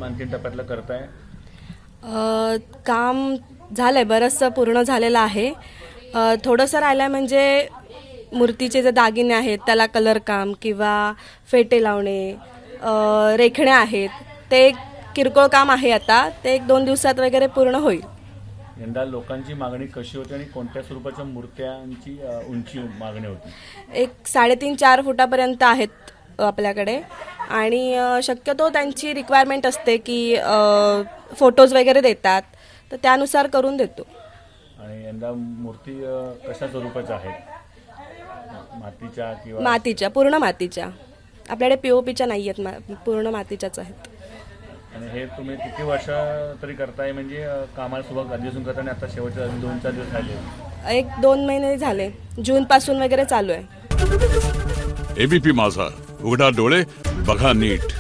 काम अंतिम टप्प्यातलं करताय? काम झालंय, बरंचसं पूर्ण झालेलं आहे. थोडंसं राहिलं आहे म्हणजे मूर्तीचे जे दागिने आहेत त्याला कलर काम किंवा फेटे लावणे, रेखण्या आहेत, ते एक किरकोळ काम आहे. आता ते 1-2 दिवसात वगैरे पूर्ण होईल. यंदा लोकांची मागणी कशी होती आणि कोणत्या स्वरूपाच्या मूर्त्यांची उंची मागणी होती? एक 3.5-4 फुटापर्यंत आहेत आपल्याकडे. आणि शक्यतो त्यांची रिक्वायरमेंट असते की फोटोज वगैरे देतात, तर त्यानुसार करून देतो. आणि यंदा मूर्ती कशा स्वरूपाच्या आहेत? मातीच्या किंवा मातीच्या, पूर्ण मातीच्या. आपल्याकडे POPच्या नाही आहेत, पूर्ण मातीच्याच आहेत. आणि हे तुम्ही किती वर्ष तरी करताय? म्हणजे कामाला सुरुवात आधीपासून करता आणि आता शेवटच्या 2-4 दिवस राहिले? 1-2 महिने झाले, जूनपासून वगैरे चालू आहे. एबीपी माझा, उघडा डोळे बघा नीट.